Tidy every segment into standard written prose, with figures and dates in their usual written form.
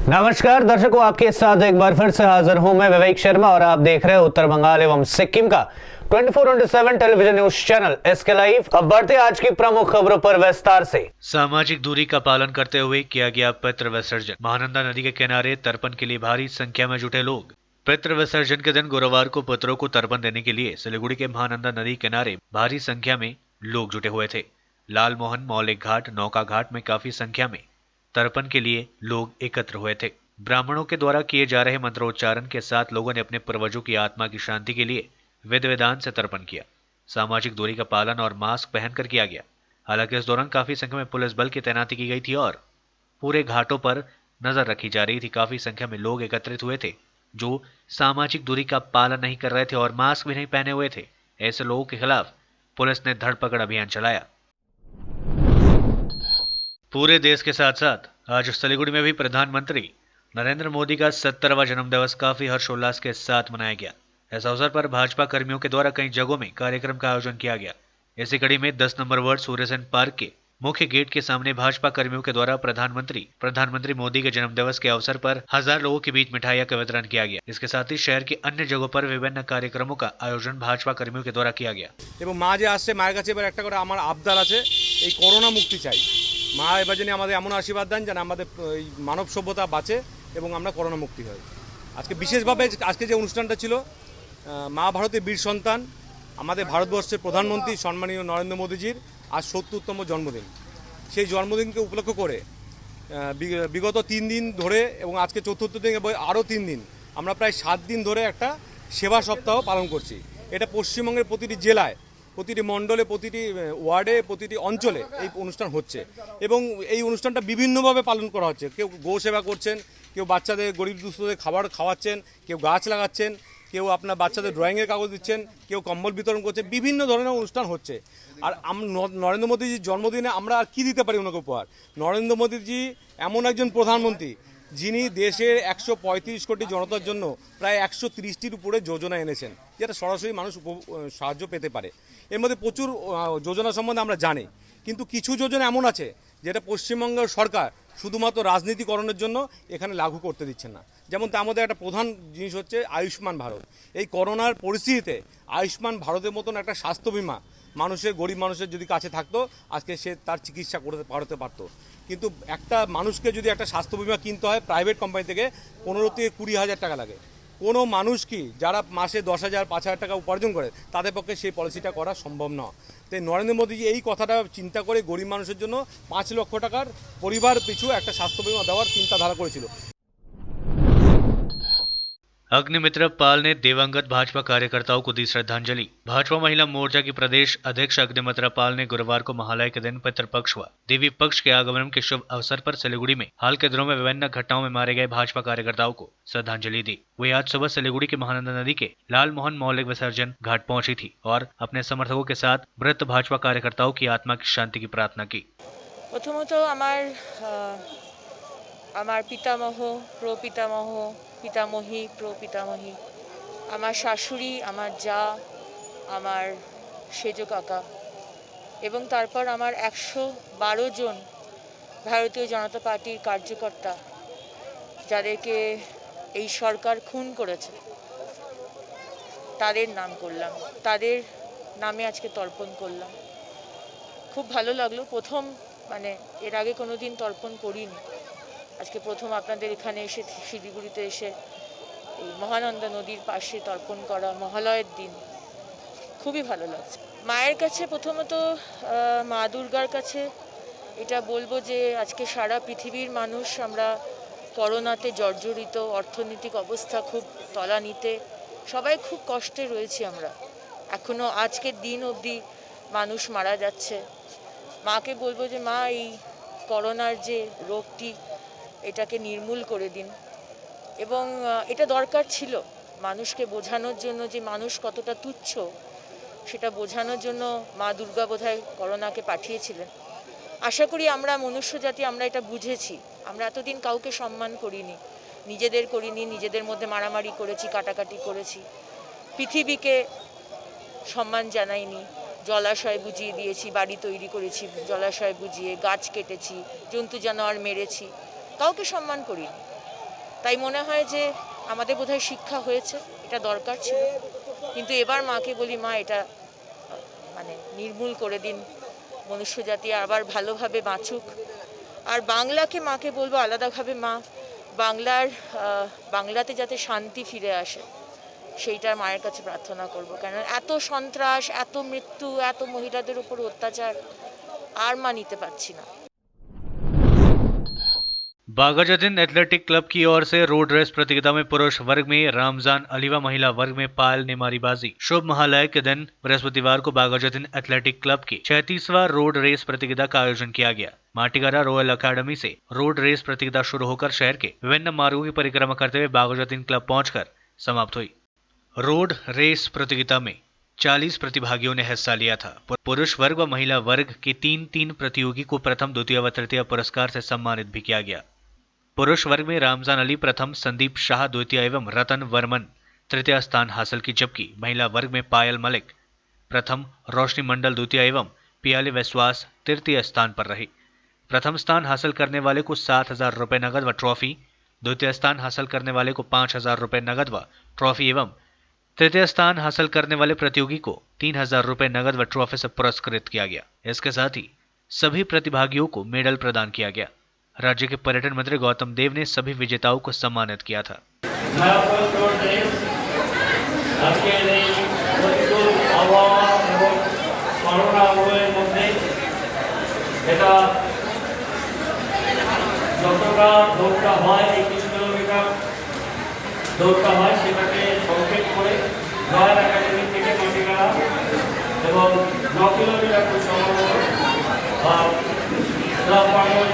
नमस्कार दर्शकों, आपके साथ एक बार फिर से हाजिर हूं मैं विवेक शर्मा और आप देख रहे हैं उत्तर बंगाल एवं सिक्किम का 24/7 television news channel SK live. अब बढ़ते आज की प्रमुख खबरों पर विस्तार से। सामाजिक दूरी का पालन करते हुए किया गया पितृ विसर्जन। महानंदा नदी के किनारे तर्पण के लिए भारी संख्या में जुटे लोग। पितृ विसर्जन के दिन गुरुवार को पितरों को तर्पण देने के लिए सिलीगुड़ी के महानंदा नदी किनारे भारी संख्या में लोग जुटे हुए थे। लालमोहन मौलिक घाट, नौका घाट में काफी संख्या में तर्पण के लिए लोग एकत्र हुए थे। ब्राह्मणों के द्वारा किए जा रहे मंत्रोच्चारण के साथ लोगों ने अपने पूर्वजों की आत्मा की शांति के लिए विधि विधान से तर्पण किया। सामाजिक दूरी का पालन और मास्क पहनकर किया गया। हालांकि इस दौरान काफी संख्या में पुलिस बल की तैनाती की गई थी और पूरे घाटों पर नजर रखी जा रही थी। काफी संख्या में लोग एकत्रित हुए थे जो सामाजिक दूरी का पालन नहीं कर रहे थे और मास्क भी नहीं पहने हुए थे। ऐसे लोगों के खिलाफ पुलिस ने धरपकड़ अभियान चलाया। पूरे देश के साथ साथ आज सिलीगुड़ी में भी प्रधानमंत्री नरेंद्र मोदी का 70वां जन्मदिवस काफी हर्षोल्लास के साथ मनाया गया। इस अवसर पर भाजपा कर्मियों के द्वारा कई जगहों में कार्यक्रम का आयोजन किया गया। इसी कड़ी में 10 नंबर वार्ड सूर्यसेन पार्क के मुख्य गेट के सामने भाजपा कर्मियों के द्वारा प्रधानमंत्री मोदी के जन्मदिवस के अवसर पर 1000 लोगों के बीच मिठाइयों का वितरण किया गया। इसके साथ ही शहर के अन्य जगहों पर विभिन्न कार्यक्रमों का आयोजन भाजपा कर्मियों के द्वारा किया गया। এবং মা যে আসছে মায়ের কাছে এবার একটা করে আমার আবদার আছে, এই করোনা মুক্তি চাই। মা এবার যেন আমাদের এমন আশীর্বাদ দেন যেন আমাদের এই মানব সভ্যতা বাঁচে এবং আমরা করোনা মুক্তি হই। আজকে বিশেষভাবে আজকে যে অনুষ্ঠানটা ছিল, মা ভারতের বীর সন্তান আমাদের ভারতবর্ষের প্রধানমন্ত্রী সম্মানীয় নরেন্দ্র মোদীজির আজ ৭০তম জন্মদিন। সেই জন্মদিনকে উপলক্ষ করে বিগত 3 দিন ধরে এবং আজকে চতুর্থ দিন এবং আরও 3 দিন আমরা প্রায় 7 দিন ধরে একটা সেবা সপ্তাহ পালন করছি। এটা পশ্চিমবঙ্গের প্রতিটি জেলায়, প্রতিটি মণ্ডলে, প্রতিটি ওয়ার্ডে, প্রতিটি অঞ্চলে এই অনুষ্ঠান হচ্ছে এবং এই অনুষ্ঠানটা বিভিন্নভাবে পালন করা হচ্ছে। কেউ গো সেবা করছেন, কেউ বাচ্চাদের গরিব দুস্থদের খাবার খাওয়াচ্ছেন, কেউ গাছ লাগাচ্ছেন, কেউ আপনার বাচ্চাদের ড্রয়িংয়ের কাগজ দিচ্ছেন, কেউ কম্বল বিতরণ করছেন, বিভিন্ন ধরনের অনুষ্ঠান হচ্ছে। আর নরেন্দ্র মোদীজির জন্মদিনে আমরা আর কী দিতে পারি ওনাকে উপহার? নরেন্দ্র মোদীজি এমন একজন প্রধানমন্ত্রী যিনি দেশের 135 কোটি জনতার জন্য প্রায় 130টির উপরে যোজনা এনেছেন, যেটা সরাসরি মানুষ সাহায্য পেতে পারে। এর মধ্যে প্রচুর যোজনা সম্বন্ধে আমরা জানি, কিন্তু কিছু যোজনা এমন আছে যেটা পশ্চিমবঙ্গের সরকার শুধুমাত্র রাজনীতিকরণের জন্য এখানে লাগু করতে দিচ্ছেন না। যেমন তার মধ্যে একটা প্রধান জিনিস হচ্ছে আয়ুষ্মান ভারত। এই করোনার পরিস্থিতিতে আয়ুষ্মান ভারতের মতন একটা স্বাস্থ্য বিমা গরিব মানুষের যদি কাছে থাকতো, আজকে সে তার চিকিৎসা করতে পারতো। কিন্তু একটা মানুষকে যদি একটা স্বাস্থ্য বিমা কিনতে হয় প্রাইভেট কোম্পানি থেকে, 15 থেকে 20,000 টাকা লাগে। কোনো মানুষ কি যারা মাসে 10,000 5,000 টাকা উপার্জন করে তাদের পক্ষে সেই পলিসিটা করা সম্ভব নয়। তাই নরেন্দ্র মোদী এই কথাটা চিন্তা করে গরিব মানুষের জন্য 5 লক্ষ টাকার পরিবার পিছু একটা স্বাস্থ্য বিমা দেওয়ার চিন্তাধারা করেছিল। अग्निमित्र पाल ने दिवंगत भाजपा कार्यकर्ताओं को दी श्रद्धांजलि। भाजपा महिला मोर्चा की प्रदेश अध्यक्ष अग्निमित्र पाल ने गुरुवार को महालय के दिन पितृपक्ष व देवी पक्ष के आगमन के शुभ अवसर पर सिलीगुड़ी में हाल के दिनों में विभिन्न घटनाओं में मारे गए भाजपा कार्यकर्ताओं को श्रद्धांजलि दी। वे आज सुबह सिलीगुड़ी के महानंदा नदी के लालमोहन मौलिक विसर्जन घाट पहुंची थी और अपने समर्थकों के साथ मृत भाजपा कार्यकर्ताओं की आत्मा की शांति की प्रार्थना की। প্রথমত আমার পিতামহ, প্রপিতামহ, পিতামহী, প্রপিতামহী, আমার শাশুড়ি, আমার যা, আমার সেজ কাকা এবং তারপর আমার 112 জন ভারতীয় জনতা পার্টির কার্যকর্তা যাদেরকে এই সরকার খুন করেছে, তাদের নাম করলাম, তাদের নামে আজকে তর্পণ করলাম। খুব ভালো লাগলো। প্রথম এর আগে কোনো দিন তর্পণ করিনি। আজকে প্রথম আপনাদের এখানে এসে শিলিগুড়িতে এসে এই মহানন্দা নদীর পাশে তর্পণ করা মহালয়ের দিন খুবই ভালো লাগছে। মায়ের কাছে প্রথমত মা দুর্গার কাছে এটা বলবো যে আজকে সারা পৃথিবীর মানুষ আমরা করোনাতে জর্জরিত, অর্থনৈতিক অবস্থা খুব তলানিতে, সবাই খুব কষ্টে রয়েছি আমরা। এখনও আজকের দিন অবধি মানুষ মারা যাচ্ছে। মাকে বলবো যে মা, এই করোনার যে রোগটি এটাকে নির্মূল করে দিন এবং এটা দরকার ছিল মানুষকে বোঝানোর জন্য যে মানুষ কতটা তুচ্ছ, সেটা বোঝানোর জন্য মা দুর্গা বোধহয় করোনাকে পাঠিয়েছিলেন। আশা করি আমরা মনুষ্য জাতি আমরা এটা বুঝেছি। আমরা এতদিন কাউকে সম্মান করিনি, নিজেদের মধ্যে মারামারি করেছি, কাটাকাটি করেছি, পৃথিবীকে সম্মান জানাইনি, জলাশয় বুঝিয়ে দিয়েছি, বাড়ি তৈরি করেছি জলাশয় বুঝিয়ে, গাছ কেটেছি, জন্তু জানোয়ার মেরেছি, কাউকে সম্মান করিনি। তাই মনে হয় যে আমাদের বোধহয় শিক্ষা হয়েছে, এটা দরকার ছিল। কিন্তু এবার মাকে বলি, মা এটা মানে নির্মূল করে দিন, মনুষ্য জাতি আবার ভালোভাবে বাঁচুক। আর বাংলাকে মাকে বলবো আলাদাভাবে, মা বাংলাতে যাতে শান্তি ফিরে আসে সেইটা মায়ের কাছে প্রার্থনা করব। কেন এত সন্ত্রাস, এত মৃত্যু, এত মহিলাদের উপর অত্যাচার আর মা নিতে পারছি না। बाघाजतीन एथलेटिक क्लब की ओर से रोड रेस प्रतियोगिता में पुरुष वर्ग में रामजान अली व महिला वर्ग में पायल ने मारी बाजी। शुभ महालय के दिन बृहस्पतिवार को बाघाजतीन एथलेटिक क्लब की 36वां रोड रेस प्रतियोगिता का आयोजन किया गया। माटीगारा रॉयल अकेडमी से रोड रेस प्रतियोगिता शुरू होकर शहर के विभिन्न मार्गों की परिक्रमा करते हुए बाघाजतीन क्लब पहुंचकर समाप्त हुई। रोड रेस प्रतियोगिता में 40 प्रतिभागियों ने हिस्सा लिया था। पुरुष वर्ग व महिला वर्ग के तीन प्रतियोगी को प्रथम, द्वितीय व तृतीय पुरस्कार से सम्मानित भी किया गया। पुरुष वर्ग में रामजान अली प्रथम, संदीप शाह द्वितीय एवं रतन वर्मन तृतीय स्थान हासिल की, जबकि महिला वर्ग में पायल मलिक प्रथम, रोशनी मंडल द्वितीय एवं पियाली विश्वास तृतीय स्थान पर रही। प्रथम स्थान हासिल करने वाले को 7,000 रुपये नगद व ट्रॉफी, द्वितीय स्थान हासिल करने वाले को 5,000 रुपये नगद व ट्रॉफी एवं तृतीय स्थान हासिल करने वाले प्रतियोगी को 3,000 रुपये नगद व ट्रॉफी से पुरस्कृत किया गया। इसके साथ ही सभी प्रतिभागियों को मेडल प्रदान किया गया। राज्य के पर्यटन मंत्री गौतम देव ने सभी विजेताओं को सम्मानित किया था। দৌড়টা হয় সেটাকে সংক্ষেপ করে রয়্যাল একাডেমি থেকে মাটিগাড়া এবং 9 কিলোমিটার ক্লাব পাগল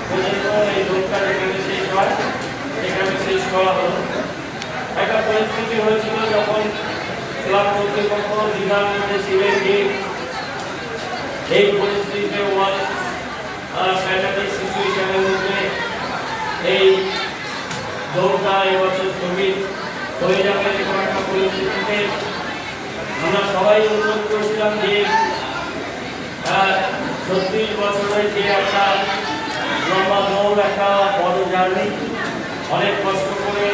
পর্যন্ত এই দৌড়টা যেখানে শেষ হয় সেখানে শেষ করা হলো। একটা পরিস্থিতি হয়েছিল যখন ক্লাব কর্তৃপক্ষ দীঘার মধ্যে ছিলেন যে এই পরিস্থিতিতে ওয়ার্ল্ড প্যান্ডেমিক সিচুয়েশনের মধ্যে এই দৌড়টা এবছর স্থগিত হয়ে যাবে। এরকম একটা পরিস্থিতিতে আমরা সবাই অনুরোধ করেছিলাম যে 36 বছরের যে একটা লম্বা দৌড়, একটা বড় জার্নি, অনেক কষ্ট করে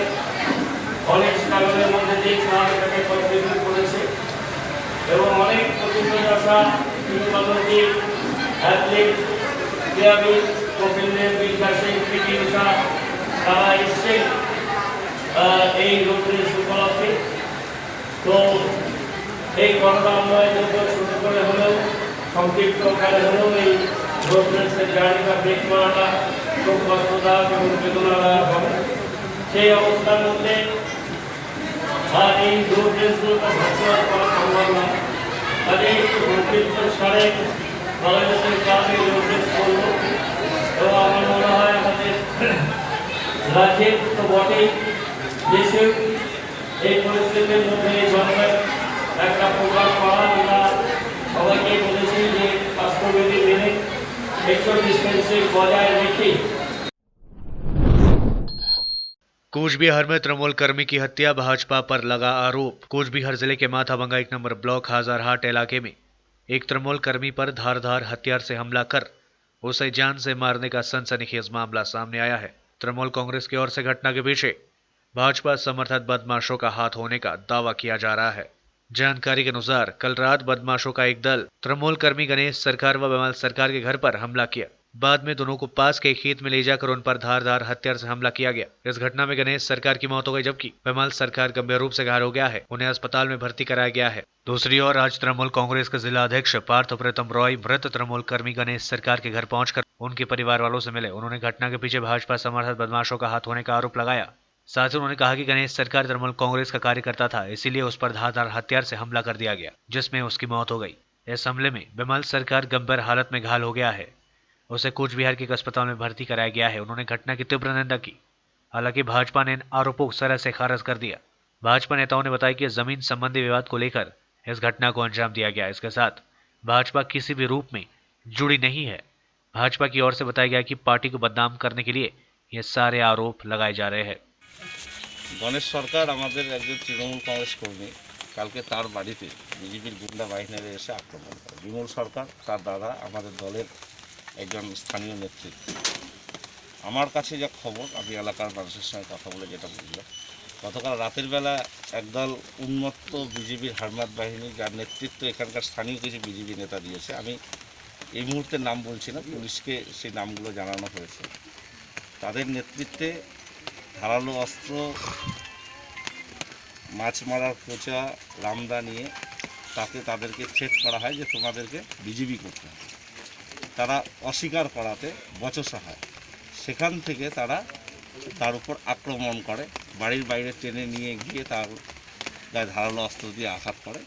অনেক স্ট্রাগলের মধ্যে দিয়ে ক্লাব এটাকে কন্ট্রিবিউট করেছে এবং অনেক প্রতিযোগিতা কিংবদন্তি অ্যাথলিট, ক্রীড়াবিদ, কপিল দেব, মিল্খা সিং, পিটি উষা তারা এসছে এই রোড রেস উপলক্ষে। তো এই করোনাময় যুদ্ধ শুরু করে হলেও সংক্ষিপ্ত কালে হলেও এই রোড রেসের জার্নিটা ব্রেক করাটা খুব কষ্টদায়ক এবং বেদনাদায়ক হবে। সেই অবস্থার মধ্যে এই রোড রেসগুলোকে ভার্চুয়াল করা সম্ভব নয়। তাহলে একটু সংক্ষিপ্ত সারে বাংলাদেশের ক্লাব এই রোড রেস করলো এবং আমার মনে হয় আমাদের রাজ্যের তো বটেই, দেশের এই পরিস্থিতির মধ্যে জন্মের একটা প্রোগ্রাম করা। আমরা সবাইকে বলেছি যে স্বাস্থ্যবিধি মেনে সোশ্যাল ডিস্টেন্সিং বজায় রেখে। कूचबिहार में तृणमूल कर्मी की हत्या, भाजपा पर लगा आरोप। कूचबिहार जिले के माथाभंगा 1 नंबर ब्लॉक हाजारहाट इलाके में एक तृणमूल कर्मी पर धारदार हथियार से हमला कर उसे जान से मारने का सनसनीखेज मामला सामने आया है। तृणमूल कांग्रेस की ओर से घटना के पीछे भाजपा समर्थित बदमाशों का हाथ होने का दावा किया जा रहा है। जानकारी के अनुसार कल रात बदमाशों का एक दल तृणमूल कर्मी गणेश सरकार व विमल सरकार के घर पर हमला किया। बाद में दोनों को पास के खेत में ले जाकर उन पर धारदार हथियार से हमला किया गया। इस घटना में गणेश सरकार की मौत हो गई, जबकि विमल सरकार गंभीर रूप से घायल हो गया है। उन्हें अस्पताल में भर्ती कराया गया है। दूसरी ओर आज तृणमूल कांग्रेस के जिला अध्यक्ष पार्थ प्रीतम रॉय मृत तृणमूल कर्मी गणेश सरकार के घर पहुंचकर उनके परिवार वालों से मिले। उन्होंने घटना के पीछे भाजपा समर्थित बदमाशों का हाथ होने का आरोप लगाया। साथ ही उन्होंने कहा कि गणेश सरकार तृणमूल कांग्रेस का कार्यकर्ता था, इसीलिए उस पर धारदार हथियार से हमला कर दिया गया, जिसमें उसकी मौत हो गई। इस हमले में विमल सरकार गंभीर हालत में घायल हो गया है। उसे कूचबिहार के एक अस्पताल में भर्ती कराया गया है। उन्होंने घटना की तीव्र निंदा की। हालांकि भाजपा ने इन आरोपों को सरह से खारिज कर दिया। भाजपा नेताओं ने बताया कि जमीन संबंधी विवाद को लेकर इस घटना को अंजाम दिया गया। इसके साथ भाजपा किसी भी रूप में जुड़ी नहीं है। भाजपा की ओर से बताया गया कि पार्टी को बदनाम करने के लिए ये सारे आरोप लगाए जा रहे हैं। गणेश सरकार আমাদের একজন তৃণমূল কংগ্রেস কর্মী কালকে তার বাড়িতে বিজেপির গুন্ডা বাহিনীরা এসে আক্রমণ করে। বিমল সরকার তার দাদা আমাদের দলের একজন স্থানীয় নেতৃত্ব। আমার কাছে যা খবর, আমি এলাকার মানুষের সঙ্গে কথা বলে যেটা বুঝলাম, গতকাল রাতের বেলা একদল উন্মত্ত বিজেপির হারমাত বাহিনী, যার নেতৃত্ব এখানকার স্থানীয় কিছু বিজেপি নেতা দিয়েছে, আমি এই মুহূর্তে নাম বলছি না, পুলিশকে সেই নামগুলো জানানো হয়েছে, তাদের নেতৃত্বে ধারালো অস্ত্র, মাছ মারার কোচা, রামদা নিয়ে তাদেরকে থ্রেট করা হয় যে তোমাদেরকে বিজেপি করতে হবে। তারা অস্বীকার করাতে বচসা হয়। সেখান থেকে তার উপর আক্রমণ করে, বাড়ির বাইরে টেনে নিয়ে গিয়ে তার গায়ে ধারালো অস্ত্র দিয়ে আঘাত করে,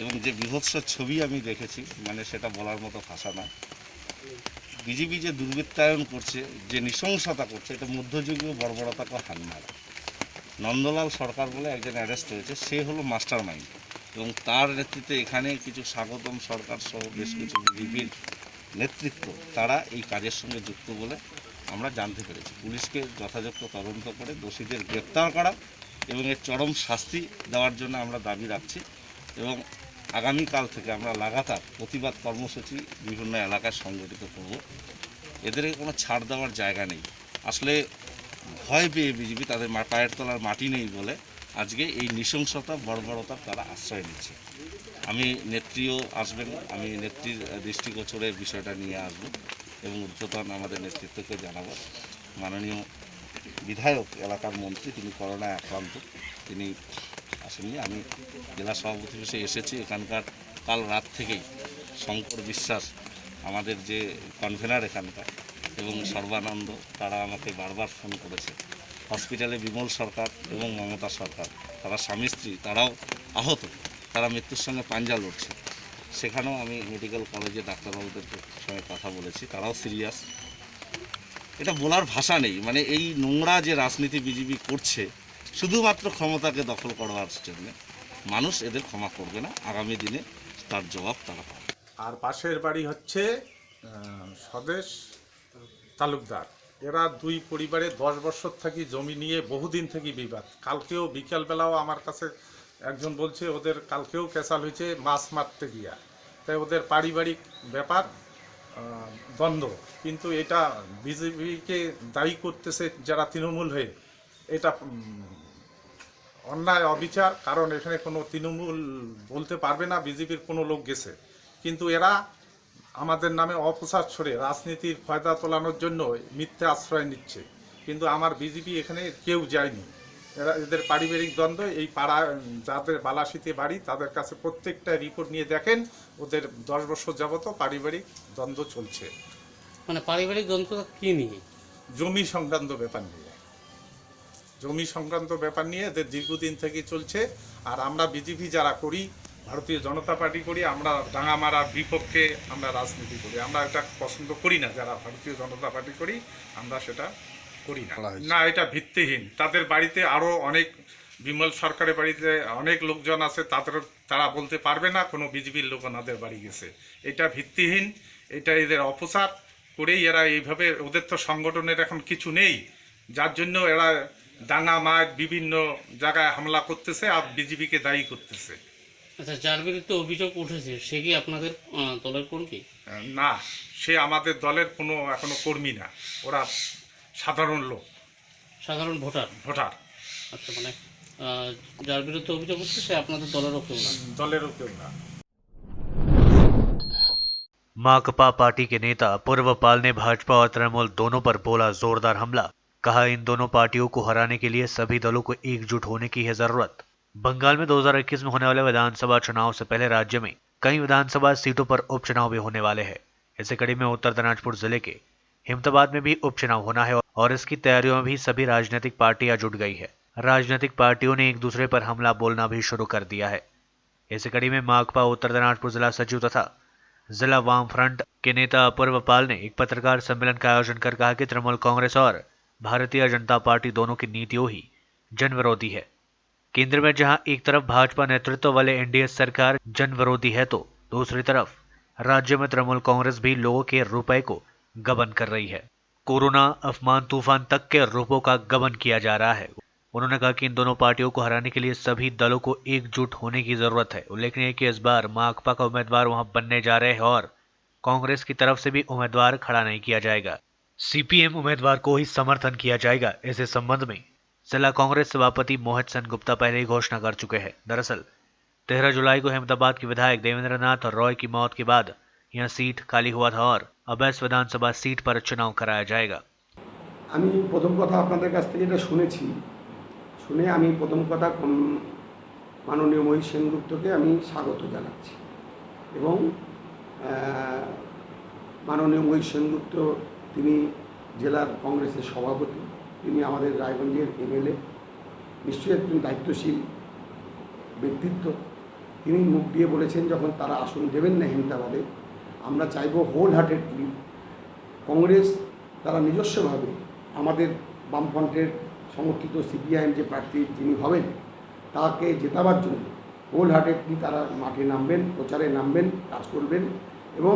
এবং যে বীভৎস ছবি আমি দেখেছি, মানে সেটা বলার মতো ভাষা নয়। বিজেপি যে দুর্বৃত্তায়ন করছে, যে নৃশংসতা করছে, এটা মধ্যযুগীয় বর্বরতাকে হার মারা। নন্দলাল সরকার বলে একজন অ্যারেস্ট হয়েছে, সে হলো মাস্টার মাইন্ড, এবং তার নেতৃত্বে এখানে কিছু স্বাগতম সরকার সহ বেশ কিছু বিজেপির নেতৃত্ব, তারা এই কাজের সঙ্গে যুক্ত বলে আমরা জানতে পেরেছি। পুলিশকে যথাযথ তদন্ত করে দোষীদের গ্রেপ্তার করা এবং এর চরম শাস্তি দেওয়ার জন্য আমরা দাবি রাখছি, এবং আগামীকাল থেকে আমরা লাগাতার প্রতিবাদ কর্মসূচি বিভিন্ন এলাকায় সংগঠিত করব। এদের কোনো ছাড় দেওয়ার জায়গা নেই। আসলে ভয় পেয়ে বিজেপি, তাদের পায়ের তলার মাটি নেই বলে আজকে এই নৃশংসতা বর্বরতার তারা আশ্রয় নিচ্ছে। আমি নেত্রীও আসবেন, আমি নেত্রীর দৃষ্টিগোচরে বিষয়টা নিয়ে আসব এবং ঊর্ধ্বতন আমাদের নেতৃত্বকে জানাবো। মাননীয় বিধায়ক, এলাকার মন্ত্রী, তিনি করোনায় আক্রান্ত, তিনি আসেননি। আমি জেলা সভাপতি হিসেবে এসেছি। এখানকার কাল রাত থেকেই শঙ্কর বিশ্বাস, আমাদের যে কনভেনার এখানকার, এবং সর্বানন্দ, তারা আমাকে বারবার ফোন করেছে। হসপিটালে বিমল সরকার এবং মমতা সরকার, তারা স্বামী স্ত্রী, তারাও আহত, তারা মৃত্যুর সঙ্গে পাঞ্জা লড়ছে। সেখানেও আমি মেডিকেল কলেজে ডাক্তারবাবুদের সঙ্গে কথা বলেছি, তারাও সিরিয়াস। এটা বলার ভাষা নেই, মানে এই নোংরা যে রাজনীতি বিজেপি করছে শুধুমাত্র ক্ষমতাকে দখল করার জন্য, মানুষ এদের ক্ষমা করবে না। আগামী দিনে তার জবাব তারা পাবে। আর পাশের বাড়ি হচ্ছে স্বদেশ তালুকদার। এরা দুই পরিবারে 10 বছর থাকি জমি নিয়ে বহুদিন থেকে বিবাদ। কালকেও বিকালবেলাও আমার কাছে একজন বলছে ওদের কালকেও ক্যাসাল হয়েছে মাছ মারতে গিয়া, তাই ওদের পারিবারিক ব্যাপার দ্বন্দ্ব। কিন্তু এটা বিজেপিকে দায়ী করতেছে যারা তৃণমূল হয়ে, এটা অন্যায় অবিচার। কারণ এখানে কোনো তৃণমূল বলতে পারবে না বিজেপির কোনো লোক গেছে, কিন্তু এরা আমাদের নামে অপপ্রচার ছড়ে রাজনীতির ফায়দা তোলানোর জন্য মিথ্যে আশ্রয় নিচ্ছে। কিন্তু আমার বিজেপি এখানে কেউ যায়নি। এদের পারিবারিক দ্বন্দ্ব, এই পাড়া যাদের বালাসিতে বাড়ি তাদের কাছে প্রত্যেকটা রিপোর্ট নিয়ে দেখেন, ওদের 10 বছর যাবত পারিবারিক দ্বন্দ্ব চলছে। মানে পারিবারিক দ্বন্দ্ব কি নিয়ে? জমি সংক্রান্ত ব্যাপার নিয়ে, জমি সংক্রান্ত ব্যাপার নিয়ে এদের দীর্ঘদিন থেকে চলছে। আর আমরা বিজেপি যারা করি, ভারতীয় জনতা পার্টি করি, আমরা ডাঙা মারার বিপক্ষে আমরা রাজনীতি করি। আমরা এটা পছন্দ করি না, যারা ভারতীয় জনতা পার্টি করি আমরা সেটা করি না। না, এটা ভিত্তিহীন। তাদের বাড়িতে আরও অনেক, বিমল সরকারের বাড়িতে অনেক লোকজন আছে, তারা বলতে পারবে না কোনো বিজেপির লোক ওনাদের বাড়ি গেছে। এটা ভিত্তিহীন, এটা এদের অপচার করেই এরা এইভাবে, ওদের তো সংগঠনের এখন কিছু নেই, যার জন্য এরা ডাঙা মার বিভিন্ন জায়গায় হামলা করতেছে আর বিজেপিকে দায়ী করতেছে। আচ্ছা, যার বিরুদ্ধে অভিযোগ উঠেছে সে কি আপনাদের দলের কর্মী? না, সে আমাদের দলের কোনো এখনো কর্মী না, ওরা সাধারণ লোক, সাধারণ ভোটার। আচ্ছা, মানে যার বিরুদ্ধে অভিযোগ উঠছে সে আপনাদের দলেরও কেউ না? দলেরও কেউ না। माकपा पार्टी के नेता पूर्व पाल ने भाजपा और तृणमूल दोनों पर बोला जोरदार हमला। कहा, इन दोनों पार्टियों को हराने के लिए सभी दलों को एकजुट होने की है जरूरत। बंगाल में 2021 में होने वाले विधानसभा चुनाव से पहले राज्य में कई विधानसभा सीटों पर उपचुनाव भी होने वाले हैं। इसी कड़ी में उत्तर दिनाजपुर जिले के हिमताबाद में भी उपचुनाव होना है और इसकी तैयारियों में भी सभी राजनीतिक पार्टियां जुट गई है। राजनीतिक पार्टियों ने एक दूसरे पर हमला बोलना भी शुरू कर दिया है। इसी कड़ी में माकपा उत्तर दिनाजपुर जिला सचिव तथा जिला वाम फ्रंट के नेता अपूर्व पाल ने एक पत्रकार सम्मेलन का आयोजन कर कहा कि तृणमूल कांग्रेस और भारतीय जनता पार्टी दोनों की नीतियों ही जन विरोधी है। केंद्र में जहां एक तरफ भाजपा नेतृत्व वाले एनडीए सरकार जन विरोधी है, तो दूसरी तरफ राज्य में तृणमूल कांग्रेस भी लोगों के रुपए को गबन कर रही है। कोरोना अफमान तूफान तक के रूपों का गबन किया जा रहा है। उन्होंने कहा कि इन दोनों पार्टियों को हराने के लिए सभी दलों को एकजुट होने की जरूरत है। उल्लेखनीय है कि इस बार माकपा का उम्मीदवार वहां बनने जा रहे हैं और कांग्रेस की तरफ से भी उम्मीदवार खड़ा नहीं किया जाएगा। सीपीएम उम्मीदवार को ही समर्थन किया जाएगा, इस संबंध में जिला कांग्रेस सभापति मोहित सेन गुप्ता पहले ही घोषणा कर चुके हैं। दरअसल 13 जुलाई को अहमदाबाद के विधायक देवेंद्रनाथ रॉय की मौत के बाद यह सीट खाली हुआ था और अब इस विधानसभा सीट पर चुनाव कराया जाएगा। আমি প্রথম কথা আপনাদের কাছ থেকে এটা শুনে আমি প্রথম কথা মাননীয় মহিষ সেনগুপ্তকে আমি স্বাগত জানাচ্ছি এবং মাননীয় মহিষ সেনগুপ্ত তিনি জেলার কংগ্রেসের সভাপতি, তিনি আমাদের রায়গঞ্জের এমএলএ, নিশ্চয়ই একজন দায়িত্বশীল ব্যক্তিত্ব। তিনি মুখ দিয়ে বলেছেন যখন তারা আসন দেবেন না হেমতাবাদে, আমরা চাইব হোল হার্টেডলি কংগ্রেস তারা নিজস্বভাবে আমাদের বামফ্রন্টের সমর্থিত সিপিআইএম যে প্রার্থী যিনি হবেন তাকে জেতাবার জন্য হোল হার্টেডলি তারা মাঠে নামবেন, প্রচারে নামবেন, কাজ করবেন। এবং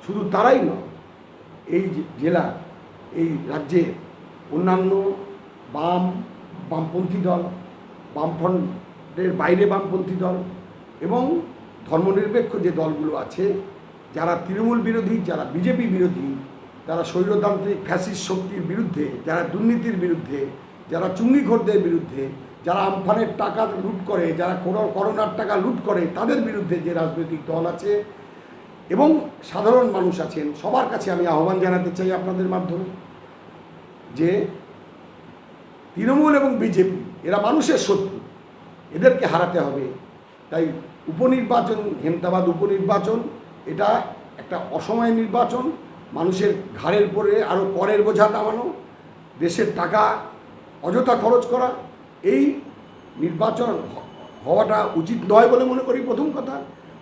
শুধু তারাই নয়, এই জেলা এই রাজ্যে অন্যান্য বামপন্থী দল, বামফ্রন্টের বাইরে বামপন্থী দল এবং ধর্মনিরপেক্ষ যে দলগুলো আছে, যারা তৃণমূল বিরোধী, যারা বিজেপি বিরোধী, যারা স্বৈরতান্ত্রিক ফ্যাসিস্ট শক্তির বিরুদ্ধে, যারা দুর্নীতির বিরুদ্ধে, যারা চুঙ্গিখোরদের বিরুদ্ধে, যারা আমফানের টাকা লুট করে, যারা করোনার টাকা লুট করে, তাদের বিরুদ্ধে যে রাজনৈতিক দল আছে এবং সাধারণ মানুষ আছেন, সবার কাছে আমি আহ্বান জানাতে চাই আপনাদের মাধ্যমে যে তৃণমূল এবং বিজেপি এরা মানুষের শত্রু, এদেরকে হারাতে হবে। তাই উপনির্বাচন, হেমতাবাদ উপনির্বাচন এটা একটা অসময় নির্বাচন, মানুষের ঘাড়ের উপরে আরও করের বোঝা নামানো, দেশের টাকা অযথা খরচ করা, এই নির্বাচন হওয়াটা উচিত নয় বলে মনে করি, প্রথম কথা।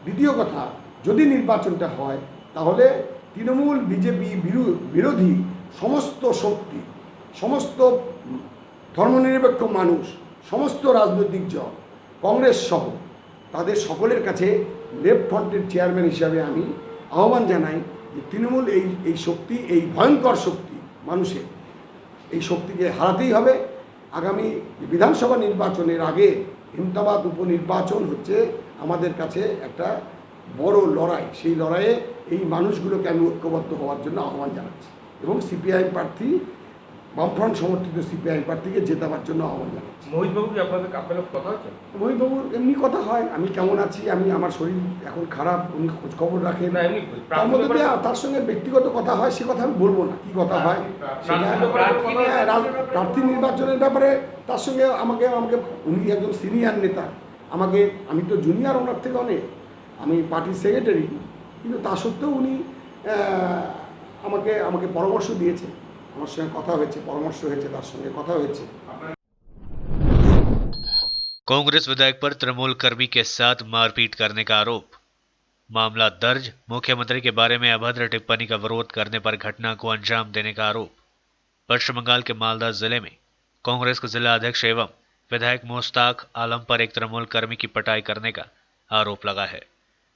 দ্বিতীয় কথা, যদি নির্বাচনটা হয় তাহলে তৃণমূল বিজেপি বিরোধী সমস্ত শক্তি, সমস্ত ধর্মনিরপেক্ষ মানুষ, সমস্ত রাজনৈতিক দল, কংগ্রেস সহ তাদের সকলের কাছে লেফট ফ্রন্টের চেয়ারম্যান হিসাবে আমি আহ্বান জানাই যে তৃণমূল এই শক্তি, এই ভয়ঙ্কর শক্তি মানুষের, এই শক্তিকে হারাতেই হবে। আগামী বিধানসভা নির্বাচনের আগে হেমতাবাদ উপনির্বাচন হচ্ছে আমাদের কাছে একটা বড় লড়াই। সেই লড়াইয়ে এই মানুষগুলোকে আমি ঐক্যবদ্ধ হওয়ার জন্য আহ্বান জানাচ্ছি এবং সিপিআইএম প্রার্থী, বামফ্রন্ট সমর্থিত সিপিআইএম প্রার্থীকে জেতাবার জন্য আহ্বান জানাচ্ছি। মোহিতবাবু কি আপনাদের কথা হচ্ছে? মহিবাবুর এমনি কথা হয়, আমি কেমন আছি, আমার শরীর এখন খারাপ, উনি খোঁজ খবর রাখেন, তার মধ্যে দিয়ে তার সঙ্গে ব্যক্তিগত কথা হয়, সে কথা আমি বলবো না কি কথা হয়। প্রার্থী নির্বাচনের ব্যাপারে তার সঙ্গে আমাকে উনি একজন সিনিয়র নেতা, আমি তো জুনিয়র ওনার থেকে অনেক, আমি পার্টির সেক্রেটারি, কিন্তু তা সত্ত্বেও উনি আমাকে পরামর্শ দিয়েছে, আমার সঙ্গে কথা হয়েছে, পরামর্শ হয়েছে, তার সঙ্গে কথা হয়েছে। कांग्रेस विधायक पर तृणमूल कर्मी के साथ मारपीट करने का आरोप, मामला दर्ज। मुख्यमंत्री के बारे में अभद्र टिप्पणी का विरोध करने पर घटना को अंजाम देने का आरोप। पश्चिम बंगाल के मालदा जिले में कांग्रेस के जिला अध्यक्ष एवं विधायक मुश्ताक आलम पर एक तृणमूल कर्मी की पिटाई करने का आरोप लगा है।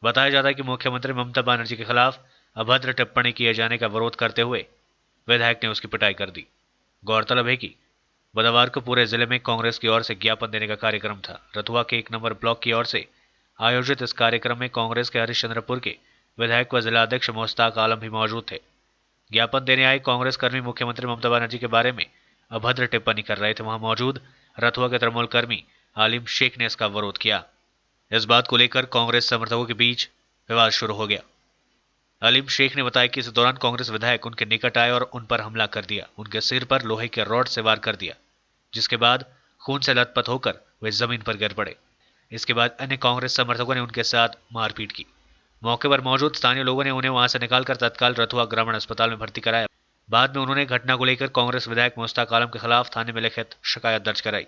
बताया जाता है कि मुख्यमंत्री ममता बनर्जी के खिलाफ अभद्र टिप्पणी किए जाने का विरोध करते हुए विधायक ने उसकी पिटाई कर दी। गौरतलब है कि बुधवार को पूरे जिले में कांग्रेस की ओर से ज्ञापन देने का कार्यक्रम था। रतुआ के 1 नंबर ब्लॉक की ओर से आयोजित इस कार्यक्रम में कांग्रेस के हरिश्चंद्रपुर के विधायक व जिला अध्यक्ष मुश्ताक आलम भी मौजूद थे। ज्ञापन देने आए कांग्रेस कर्मी मुख्यमंत्री ममता बनर्जी के बारे में अभद्र टिप्पणी कर रहे थे। वहां मौजूद रतुआ के तृणमूल कर्मी आलिम शेख ने इसका विरोध किया। इस बात को लेकर कांग्रेस समर्थकों के बीच विवाद शुरू हो गया। अलीम शेख ने बताया कि इस दौरान कांग्रेस विधायक उनके निकट आए और उन पर हमला कर दिया। उनके सिर पर लोहे के रॉड से वार कर दिया, जिसके बाद खून से लथपथ होकर वे जमीन पर गिर पड़े। इसके बाद अन्य कांग्रेस समर्थकों ने उनके साथ मारपीट की। मौके पर मौजूद स्थानीय लोगों ने उन्हें वहां से निकालकर तत्काल रतुआ ग्रामीण अस्पताल में भर्ती कराया। बाद में उन्होंने घटना को लेकर कांग्रेस विधायक मुश्ताक आलम के खिलाफ थाने में लिखित शिकायत दर्ज कराई।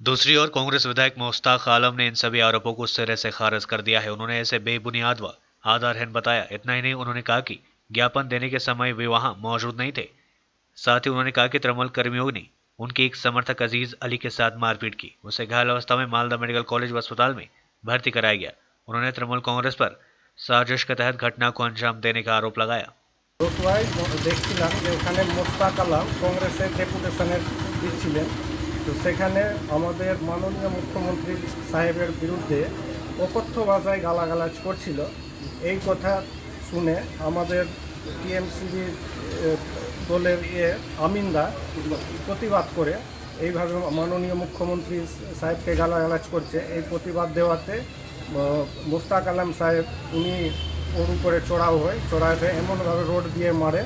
दूसरी ओर कांग्रेस विधायक मुश्ताक आलम ने इन सभी आरोपों को सिरे से खारिज कर दिया है। उन्होंने इसे बेबुनियाद व आधारहीन बताया। इतना ही नहीं, उन्होंने कहा कि ज्ञापन देने के समय वे वहां मौजूद नहीं थे। साथ ही उन्होंने कहा कि तृणमूल कर्मियों ने उनके एक समर्थक अजीज अली के साथ मारपीट की। उसे घायल अवस्था में मालदा मेडिकल कॉलेज व अस्पताल में भर्ती कराया गया। उन्होंने तृणमूल कांग्रेस पर साजिश के तहत घटना को अंजाम देने का आरोप लगाया। দেখছিলাম যে ওখানে মোস্তাক আলম কংগ্রেসের ডেপুটেশনের দিচ্ছিলেন, তো সেখানে আমাদের মাননীয় মুখ্যমন্ত্রী সাহেবের বিরুদ্ধে অকথ্য ভাষায় গালাগালাজ করছিল। এই কথা শুনে আমাদের টিএমসিবি দলের আমিনদা প্রতিবাদ করে এইভাবে মাননীয় মুখ্যমন্ত্রী সাহেবকে গালাগালাজ করছে। এই প্রতিবাদ দেওয়াতে মুস্তাক আলম সাহেব উনি ওর উপরে চড়াও হয়ে এমনভাবে রোড দিয়ে মারে,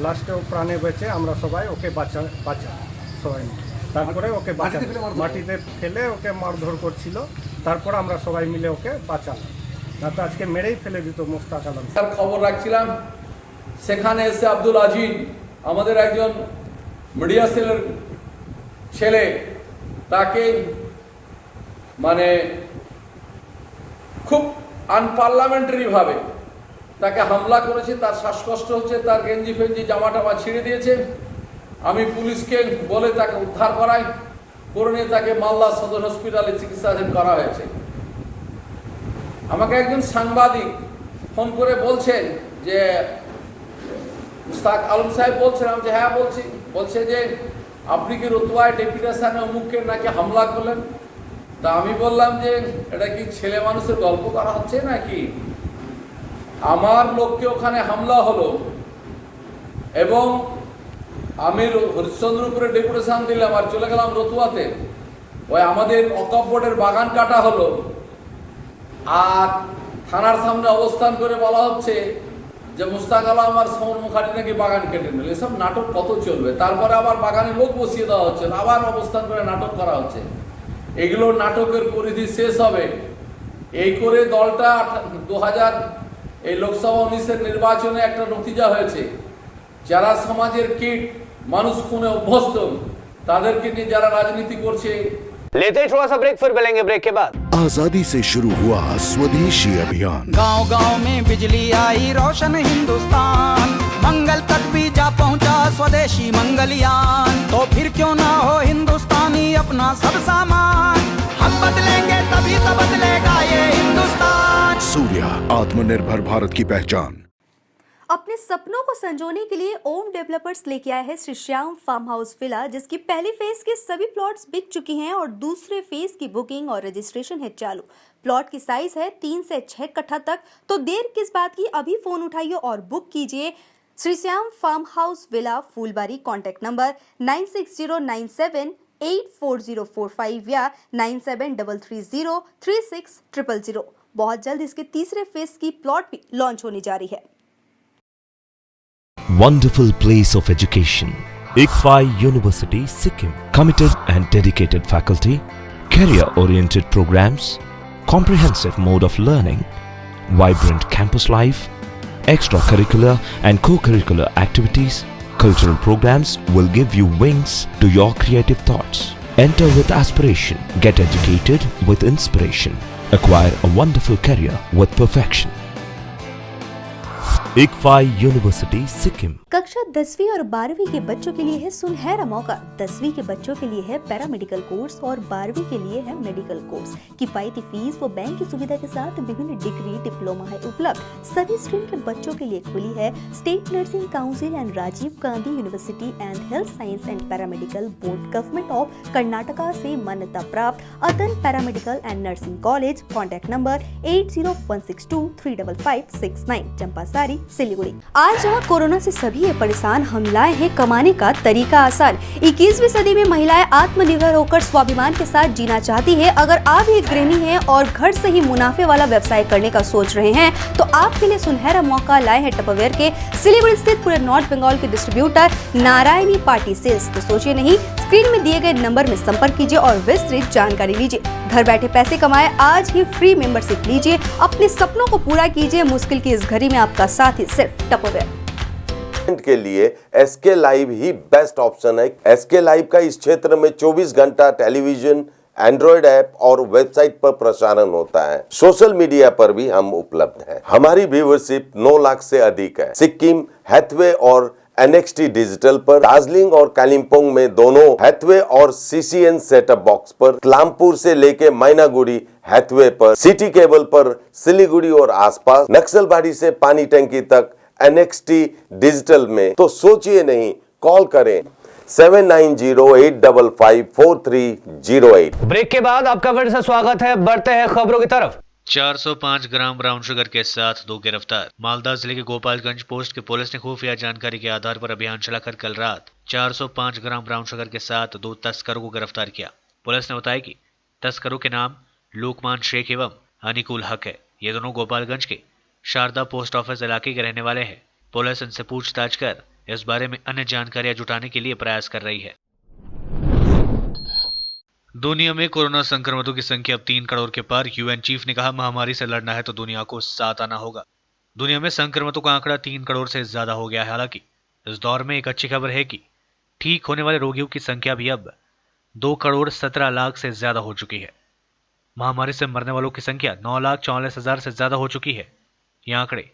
লাস্টেও প্রাণে বেঁচে আমরা সবাই ওকে বাঁচা সবাই মিলে। তারপরে ওকে মাটিতে ফেলে ওকে মারধর করছিল, তারপর আমরা সবাই মিলে ওকে বাঁচালাম, না তো আজকে মেরেই ফেলে দিত মুস্তাক আলম। তার খবর রাখছিলাম, সেখানে এসে আব্দুল আজিজ আমাদের একজন মিডিয়া সেলের ছেলে, তাকে মানে খুব আনপার্লামেন্টারি ভাবে তাকে হামলা করেছে, তার শ্বাসকষ্ট হচ্ছে, তার গেঞ্জি ফেঞ্জি জামা টামা ছিঁড়ে দিয়েছে। আমি পুলিশকে বলে তাকে উদ্ধার করে নিয়ে তাকে মালদা সদর হসপিটালে চিকিৎসাধীন করা হয়েছে। আমাকে একজন সাংবাদিক ফোন করে বলছেন যে মুস্তাক আলম সাহেব বলছেন, আমি যে হ্যাঁ বলছি, বলছে যে আপনি কি রতুয়ায় ডেপুটেশনে অমুককে নাকি হামলা করলেন। তা আমি বললাম যে এটা কি ছেলে মানুষের গল্প করা হচ্ছে নাকি? আমার লোককে ওখানে হামলা হলো এবং আমি হরিশ্চন্দ্রপুরে ডেপুটেশন দিলাম আর চলে গেলাম রতুয়াতে, ওই আমাদের অকপ বোর্ডের বাগান কাটা হলো আর থানার সামনে অবস্থান করে বলা হচ্ছে যে মুস্তাক আলম আর সমর মুখার্জি নাকি বাগান কেটে নিল। এসব নাটক কত চলবে? তারপরে আবার বাগানে লোক বসিয়ে দেওয়া হচ্ছে, আবার অবস্থান করে নাটক করা হচ্ছে। এগুলো নাটকের পরিধি শেষ হবে। এই করে দলটা 2000 এই লোকসভা 19-এর নির্বাচনে একটা নতিজা হয়েছে। যারা সমাজের কীট, মানুষ খুনে অভ্যস্ত, তাদেরকে নিয়ে যারা রাজনীতি করছে। लेते हैं थोड़ा सा ब्रेक, फिर मिलेंगे ब्रेक के बाद। आजादी से शुरू हुआ स्वदेशी अभियान, गांव गांव में बिजली आई, रोशन हिंदुस्तान, मंगल तक भी जा पहुंचा स्वदेशी मंगलयान। तो फिर क्यों ना हो हिंदुस्तानी अपना सब सामान, हम बदलेंगे तभी तो बदलेगा ये हिंदुस्तान। सूर्या, आत्मनिर्भर भारत की पहचान। अपने सपनों को संजोने के लिए ओम डेवलपर्स लेके आया है Shri Shyam farm house villa, जिसकी पहली फेज के सभी प्लॉट्स बिक चुकी हैं और दूसरे फेज की बुकिंग और रजिस्ट्रेशन है चालू। प्लॉट की साइज है 3 से 6 कट्ठा तक, तो देर किस बात की, अभी फोन उठाइए और बुक कीजिए। Shri Shyam farm house villa, Phulbari. Contact number 9609784045 या 9733036000। बहुत जल्द इसके तीसरे फेज की प्लॉट भी लॉन्च होने जा रही है। Wonderful place of education. ICFI University, Sikkim. Committed and dedicated faculty, career-oriented programs, comprehensive mode of learning, vibrant campus life, extracurricular and co-curricular activities, cultural programs will give you wings to your creative thoughts. Enter with aspiration, get educated with inspiration, acquire a wonderful career with perfection. ICFI University, Sikkim. कक्षा 10वीं और 12वीं के बच्चों के लिए है सुनहरा मौका। 10वीं के बच्चों के लिए है पैरामेडिकल कोर्स और 12वीं के लिए है मेडिकल कोर्स। किफायती फीस व बैंक की सुविधा के साथ विभिन्न डिग्री डिप्लोमा है उपलब्ध। सभी स्ट्रीम के बच्चों के लिए खुली है state nursing council and Rajiv Gandhi university and health science and paramedical board, government of Karnataka से मान्यता प्राप्त Atan paramedical and nursing college. Contact number 8016235569, Champasari, Siliguri. आज जहाँ कोरोना से सभी परेशान, हम लाए हैं कमाने का तरीका आसान। 21वीं सदी में महिलाएं आत्मनिर्भर होकर स्वाभिमान के साथ जीना चाहती है। अगर आप एक गृहिणी हैं और घर से ही मुनाफे वाला व्यवसाय करने का सोच रहे हैं, तो आपके लिए सुनहरा मौका लाए हैं टपरवेयर के सिलीगुड़ी स्थित पूरे नॉर्थ बंगाल के डिस्ट्रीब्यूटर नारायणी पार्टी सेल्स। तो सोचिए नहीं, स्क्रीन में दिए गए नंबर में संपर्क कीजिए और विस्तृत जानकारी लीजिए। घर बैठे पैसे कमाए, आज ही फ्री मेंबरशिप लीजिए, अपने सपनों को पूरा कीजिए। मुश्किल की इस घड़ी में आपका साथी सिर्फ टपरवेयर। के लिए एसके लाइव ही बेस्ट ऑप्शन है। एसके लाइव का इस क्षेत्र में 24 घंटा टेलीविजन, एंड्रॉइड ऐप और वेबसाइट पर प्रसारण होता है। सोशल मीडिया पर भी हम उपलब्ध हैं। हमारी व्यूवरशिप 9 लाख से अधिक है। सिक्किम, हैथवे और NXT डिजिटल पर, दार्जिलिंग और कालिम्पोंग में दोनों हैथवे और CCN सेटअप बॉक्स पर, क्लामपुर से लेके मैनागुड़ी हैथवे पर, सिटी केबल पर सिलीगुड़ी और आसपास, नक्सलबाड़ी से पानी टंकी तक NXT डिजिटल में। तो सोचिए नहीं, कॉल करें 7908554308। ब्रेक के बाद आपका फिर से स्वागत है। बढ़ते हैं खबरों की तरफ। 405 ग्राम ब्राउन शुगर के साथ 2 गिरफ्तार। मालदा जिले के गोपालगंज पोस्ट की पुलिस ने खुफिया जानकारी के आधार पर अभियान चलाकर कल रात 405 ग्राम ब्राउन शुगर के साथ 2 तस्करों को गिरफ्तार किया। पुलिस ने बताया कि तस्करों के नाम लोकमान शेख एवं अनिकुल हक है। ये दोनों गोपालगंज के शारदा पोस्ट ऑफिस इलाके के रहने वाले हैं। पुलिस इनसे पूछताछ कर इस बारे में अन्य जानकारियां जुटाने के लिए प्रयास कर रही है। दुनिया में कोरोना संक्रमितों की संख्या अब 3 करोड़ के पार। यूएन चीफ ने कहा, महामारी से लड़ना है तो दुनिया को साथ आना होगा। दुनिया में संक्रमितों का आंकड़ा 3 करोड़ से ज्यादा हो गया है। हालांकि इस दौर में एक अच्छी खबर है कि ठीक होने वाले रोगियों की संख्या भी अब 2 करोड़ 17 लाख से ज्यादा हो चुकी है। महामारी से मरने वालों की संख्या 9,44,000 से ज्यादा हो चुकी है। ये आंकड़े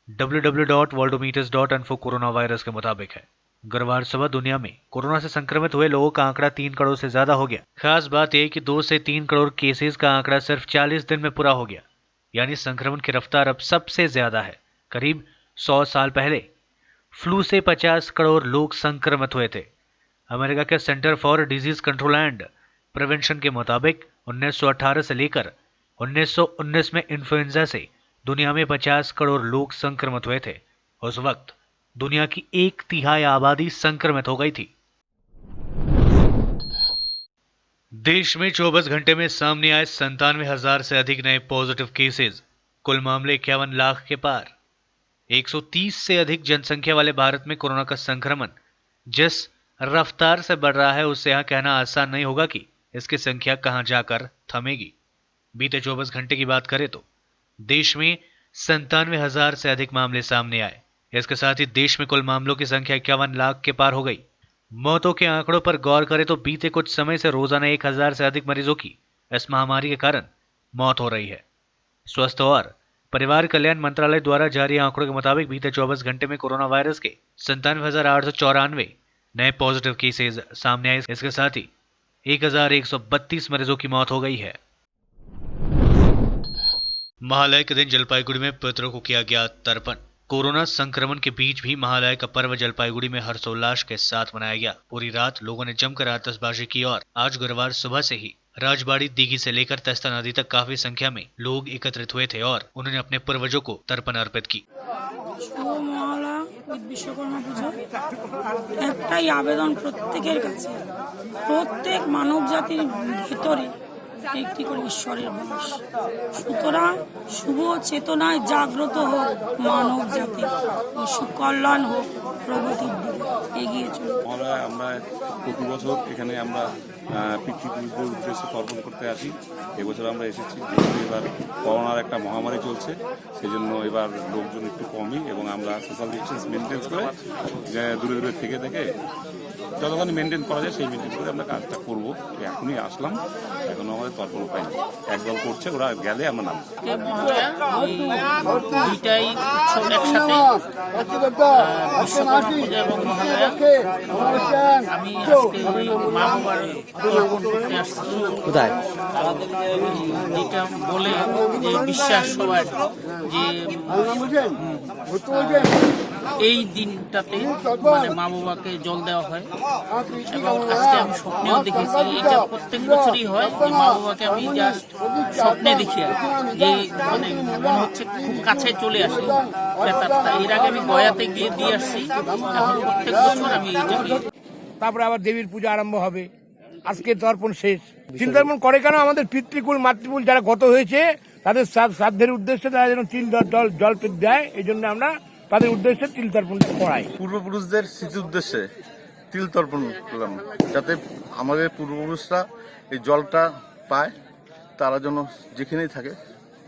www.worldometers.info कोरोना वायरस के मुताबिक है। गुरुवार सुबह दुनिया में कोरोना से संक्रमित हुए लोगों का आंकड़ा 3 करोड़ से ज्यादा हो गया। खास बात यह कि 2 से 3 करोड़ केसेस का आंकड़ा सिर्फ 40 दिन में पूरा हो गया। यानी संक्रमण की रफ्तार अब सबसे ज्यादा है। करीब 100 साल पहले फ्लू से 50 करोड़ लोग संक्रमित हुए थे। अमेरिका के centre for disease control and prevention के मुताबिक 1918 से लेकर 1919 में इन्फ्लुएंजा से दुनिया में 50 करोड़ लोग संक्रमित हुए थे। उस वक्त दुनिया की 1/3 आबादी संक्रमित हो गई थी। देश में 24 घंटे में सामने आए 97,000 से अधिक नए पॉजिटिव केसेस। कुल मामले 51 लाख के पार। 130 से अधिक जनसंख्या वाले भारत में कोरोना का संक्रमण जिस रफ्तार से बढ़ रहा है, उससे यहां कहना आसान नहीं होगा कि इसकी संख्या कहां जाकर थमेगी। बीते 24 घंटे की बात करें तो देश में 97,000 से अधिक मामले सामने आए। इसके साथ ही देश में कुल मामलों की संख्या 51 लाख के पार हो गई। मौतों के आंकड़ों पर गौर करें तो बीते कुछ समय से रोजाना 1,000 से अधिक मरीजों की इस महामारी के कारण मौत हो रही है। स्वास्थ्य और परिवार कल्याण मंत्रालय द्वारा जारी आंकड़ों के मुताबिक बीते 24 घंटे में कोरोना वायरस के 97,894 नए पॉजिटिव केसेज सामने आए। इसके साथ ही 1,132 मरीजों की मौत हो गई है। महालय के दिन जलपाईगुड़ी में पितरों को किया गया तर्पण। कोरोना संक्रमण के बीच भी महालय का पर्व जलपाईगुड़ी में हर्षोल्लास के साथ मनाया गया। पूरी रात लोगों ने जमकर आतिशबाजी की और आज गुरुवार सुबह से ही राजबाड़ी दीघी से लेकर तेस्ता नदी तक काफी संख्या में लोग एकत्रित हुए थे और उन्होंने अपने पूर्वजों को तर्पण अर्पित की। বিশ্বকর্মা পুজো একটাই আবেদন প্রত্যেকের কাছে, প্রত্যেক মানব জাতির ভেতরে একটি করে ঈশ্বরের বাস। সুতরাং শুভ চেতনায় জাগ্রত হোক মানব জাতি, সুকল্যাণ হোক, প্রগতির দিকে এগিয়ে চলুক। আমরা প্রতি বছর এখানে আমরা পিতৃপুরুষদের উদ্দেশ্যে তর্পণ করতে আসি। এবছর আমরা এসেছি, যেহেতু এবার করোনার একটা মহামারী চলছে, সেজন্য এবার লোকজন একটু কমই এবং আমরা সোশ্যাল ডিস্টেন্স মেনটেন করে দূরে দূরে থেকে যতখানি মেনটেন করা যায় সেই মেনটেন করে আমরা কাজটা করবো। এখনই আসলাম, এখনো আমাদের তর্পণ পাইনি। একদল করছে, ওরা গেলে আমরা নাম দুইটাই উৎসব একসাথে, বিশ্বকর্মা পূজা এবং মহালয়া। আমি আজকে মা বাবার তর্পণ করতে আসছি। কোথায় যেটা বলে যে বিশ্বাস সবার যে এই দিনটাতে মানে মা বাবাকে জল দেওয়া হয় এবং আজকে আমি স্বপ্নেও দেখেছি, এটা প্রত্যেক বছরই হয় যে মা বাবাকে আমি জাস্ট স্বপ্নে দেখি যে মানে মনে হচ্ছে খুব কাছে চলে আসে ব্যাপারটা। এর আগে আমি গয়াতে গিয়ে দিয়ে আসছি, এখন প্রত্যেক বছর আমি তারপরে আবার দেবীর পূজা আরম্ভ হবে। আজকে তর্পণ শেষ। তিল তর্পণ করে কেন? আমাদের পিতৃকুল মাতৃকুল যারা গত হয়েছে তাদের শ্রাদ্ধের উদ্দেশ্যে তারা যেন তিল জল দেয়, এই জন্য আমরা তাদের উদ্দেশ্যে তিল তর্পণটা করাই। পূর্বপুরুষদের স্মৃতি উদ্দেশ্যে তিল তর্পণ করলাম, যাতে আমাদের পূর্বপুরুষরা এই জলটা পায়, তারা যেন যেখানেই থাকে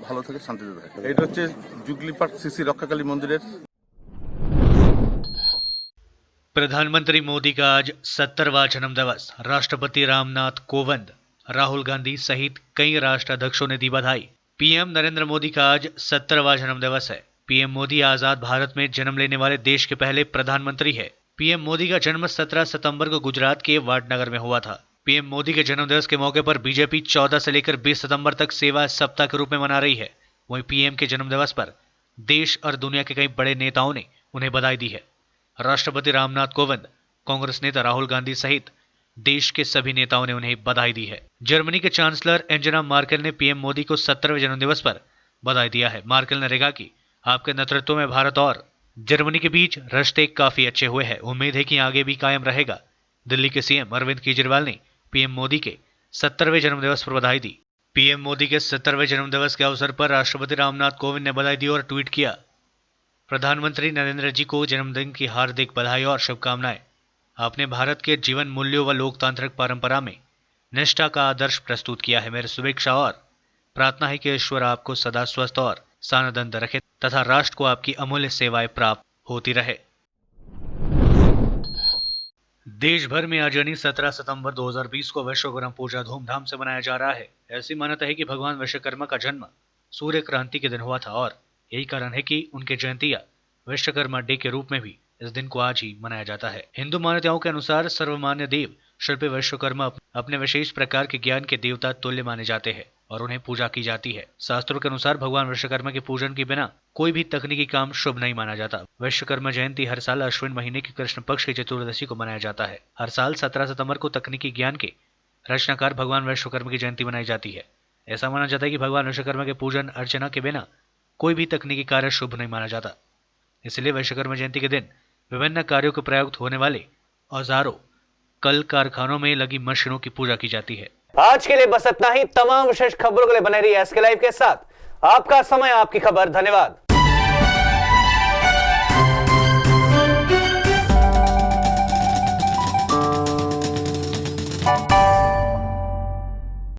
ভালো থাকে, শান্তিতে থাকে। এটা হচ্ছে जुगली पार्क श्री रक्षाकाली मंदिर। प्रधानमंत्री मोदी का आज 70वां जन्म दिवस। राष्ट्रपति रामनाथ कोविंद, राहुल गांधी सहित कई राष्ट्राध्यक्षों ने दी बधाई। पीएम नरेंद्र मोदी का आज 70वां जन्म दिवस है। पीएम मोदी आजाद भारत में जन्म लेने वाले देश के पहले प्रधानमंत्री है। पीएम मोदी का जन्म 17 सितंबर को गुजरात के वाडनगर में हुआ था। पीएम मोदी के जन्मदिवस के मौके पर बीजेपी 14 से लेकर 20 सितंबर तक सेवा सप्ताह के रूप में मना रही है। वहीं पीएम के जन्मदिवस पर देश और दुनिया के कई बड़े नेताओं ने उन्हें बधाई दी है। राष्ट्रपति रामनाथ कोविंद, कांग्रेस नेता राहुल गांधी सहित देश के सभी नेताओं ने उन्हें बधाई दी है। जर्मनी के चांसलर एंजेला मार्केल ने पीएम मोदी को 70वें जन्मदिवस पर बधाई दिया है। मार्केल ने कहा कि आपके नेतृत्व में भारत और जर्मनी के बीच रिश्ते काफी अच्छे हुए हैं। उम्मीद है कि आगे भी कायम रहेगा। दिल्ली के सीएम अरविंद केजरीवाल ने पीएम मोदी के 70वें जन्मदिवस पर बधाई दी। पीएम मोदी के 70वें जन्मदिवस के अवसर पर राष्ट्रपति रामनाथ कोविंद ने बधाई दी और ट्वीट किया, प्रधानमंत्री नरेंद्र जी को जन्मदिन की हार्दिक बधाई और शुभकामनाएं। आपने भारत के जीवन मूल्यों व लोकतांत्रिक परंपरा में निष्ठा का आदर्श प्रस्तुत किया है। मेरी शुभेच्छा और प्रार्थना है कि ईश्वर आपको सदा स्वस्थ और सानदंड रखे तथा राष्ट्र को आपकी अमूल्य सेवाएं प्राप्त होती रहे। देश भर में आज यानी 17 सितंबर 2020 को विश्वकर्मा पूजा धूमधाम से मनाया जा रहा है। ऐसी मान्यता है कि भगवान विश्वकर्मा का जन्म सूर्य क्रांति के दिन हुआ था और यही कारण है कि उनके जयंती या विश्वकर्मा डे के रूप में भी इस दिन को आज ही मनाया जाता है। हिंदू मान्यताओं के अनुसार सर्वमान्य देव शिल्पी विश्वकर्मा अपने विशेष प्रकार के ज्ञान के देवता तुल्य माने जाते हैं और उन्हें पूजा की जाती है। शास्त्रों के अनुसार भगवान विश्वकर्मा के पूजन के बिना कोई भी तकनीकी काम शुभ नहीं माना जाता। विश्वकर्मा जयंती हर साल अश्विन महीने की कृष्ण पक्ष की चतुर्दशी को मनाया जाता है। हर साल 17 सितंबर को तकनीकी ज्ञान के रचनाकार भगवान विश्वकर्मा की जयंती मनाई जाती है। ऐसा माना जाता है कि भगवान विश्वकर्मा के पूजन अर्चना के बिना कोई भी तकनीकी कार्य शुभ नहीं माना जाता। इसलिए विश्वकर्मा जयंती के दिन विभिन्न कार्यों के प्रयुक्त होने वाले औजारों, कल कारखानों में लगी मशीनों की पूजा की जाती है। आज के लिए बस इतना ही। तमाम विशेष खबरों के लिए बने रहिए एसके लाइव के साथ। आपका समय, आपकी खबर। धन्यवाद।